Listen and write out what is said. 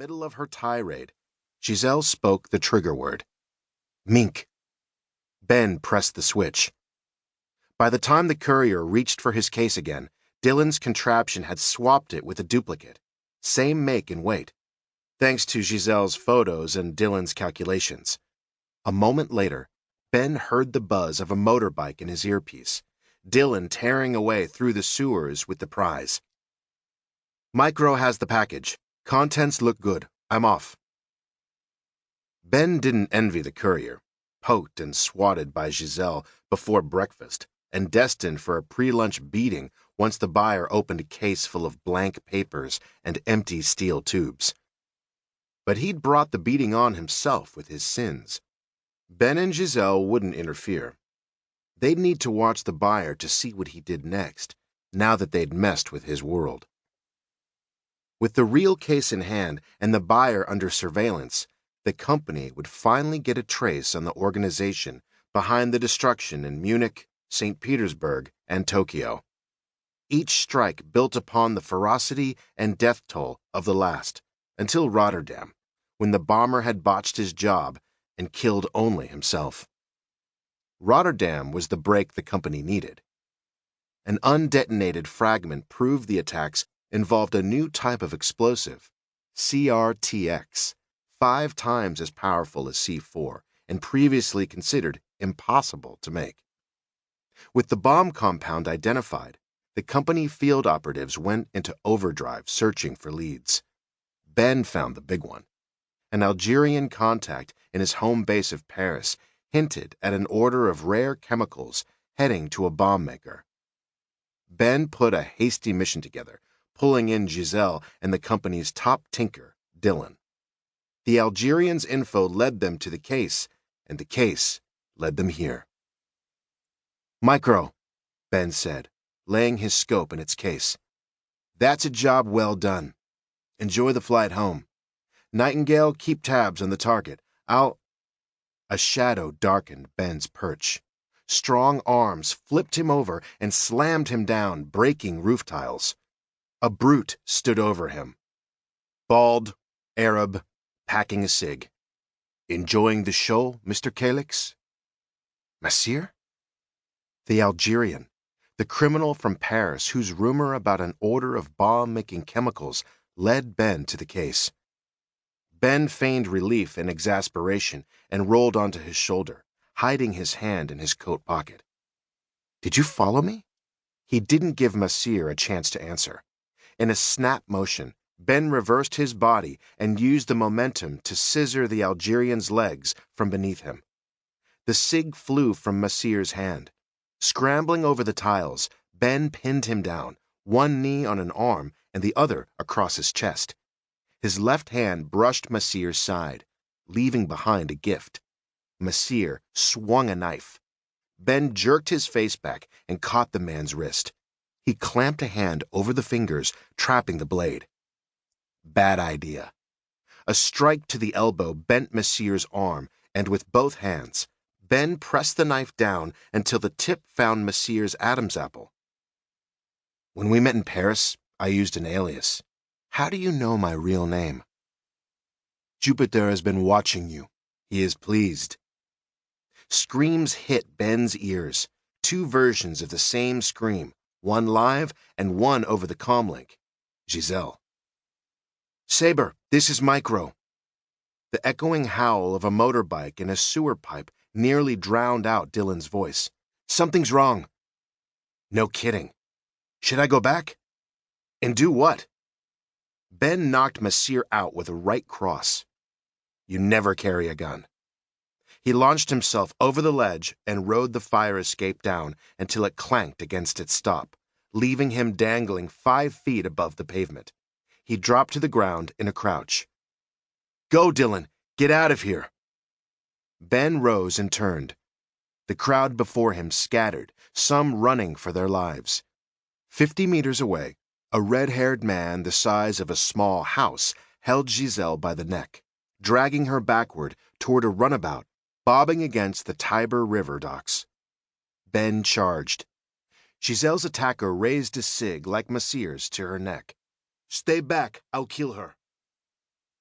middle of her tirade, Giselle spoke the trigger word. Mink. Ben pressed the switch. By the time the courier reached for his case again, Dylan's contraption had swapped it with a duplicate, same make and weight, thanks to Giselle's photos and Dylan's calculations. A moment later, Ben heard the buzz of a motorbike in his earpiece, Dylan tearing away through the sewers with the prize. Micro has the package. Contents look good. I'm off. Ben didn't envy the courier, poked and swatted by Giselle before breakfast and destined for a pre-lunch beating once the buyer opened a case full of blank papers and empty steel tubes. But he'd brought the beating on himself with his sins. Ben and Giselle wouldn't interfere. They'd need to watch the buyer to see what he did next, now that they'd messed with his world. With the real case in hand and the buyer under surveillance, the company would finally get a trace on the organization behind the destruction in Munich, St. Petersburg, and Tokyo. Each strike built upon the ferocity and death toll of the last, until Rotterdam, when the bomber had botched his job and killed only himself. Rotterdam was the break the company needed. An undetonated fragment proved the attacks involved a new type of explosive, CRTX, 5 times as powerful as C4 and previously considered impossible to make. With the bomb compound identified, the company field operatives went into overdrive searching for leads. Ben found the big one. An Algerian contact in his home base of Paris hinted at an order of rare chemicals heading to a bomb maker. Ben put a hasty mission together, pulling in Giselle and the company's top tinker, Dylan. The Algerian's info led them to the case, and the case led them here. Micro, Ben said, laying his scope in its case. That's a job well done. Enjoy the flight home. Nightingale, keep tabs on the target. A shadow darkened Ben's perch. Strong arms flipped him over and slammed him down, breaking roof tiles. A brute stood over him. Bald, Arab, packing a cig. Enjoying the show, Mr. Calix? Monsieur? The Algerian, the criminal from Paris whose rumor about an order of bomb-making chemicals led Ben to the case. Ben feigned relief and exasperation and rolled onto his shoulder, hiding his hand in his coat pocket. Did you follow me? He didn't give Monsieur a chance to answer. In a snap motion, Ben reversed his body and used the momentum to scissor the Algerian's legs from beneath him. The cig flew from Monsieur's hand. Scrambling over the tiles, Ben pinned him down, one knee on an arm and the other across his chest. His left hand brushed Monsieur's side, leaving behind a gift. Monsieur swung a knife. Ben jerked his face back and caught the man's wrist. He clamped a hand over the fingers, trapping the blade. Bad idea. A strike to the elbow bent Monsieur's arm, and with both hands, Ben pressed the knife down until the tip found Monsieur's Adam's apple. When we met in Paris, I used an alias. How do you know my real name? Jupiter has been watching you. He is pleased. Screams hit Ben's ears, 2 versions of the same scream, one live and one over the comlink. Giselle. Saber, this is Micro. The echoing howl of a motorbike in a sewer pipe nearly drowned out Dylan's voice. Something's wrong. No kidding. Should I go back? And do what? Ben knocked Monsieur out with a right cross. You never carry a gun. He launched himself over the ledge and rode the fire escape down until it clanked against its stop, leaving him dangling 5 feet above the pavement. He dropped to the ground in a crouch. Go, Dylan. Get out of here. Ben rose and turned. The crowd before him scattered, some running for their lives. 50 meters away, a red-haired man the size of a small house held Giselle by the neck, dragging her backward toward a runabout bobbing against the Tiber River docks. Ben charged. Giselle's attacker raised a cig like Monsieur's to her neck. Stay back, I'll kill her.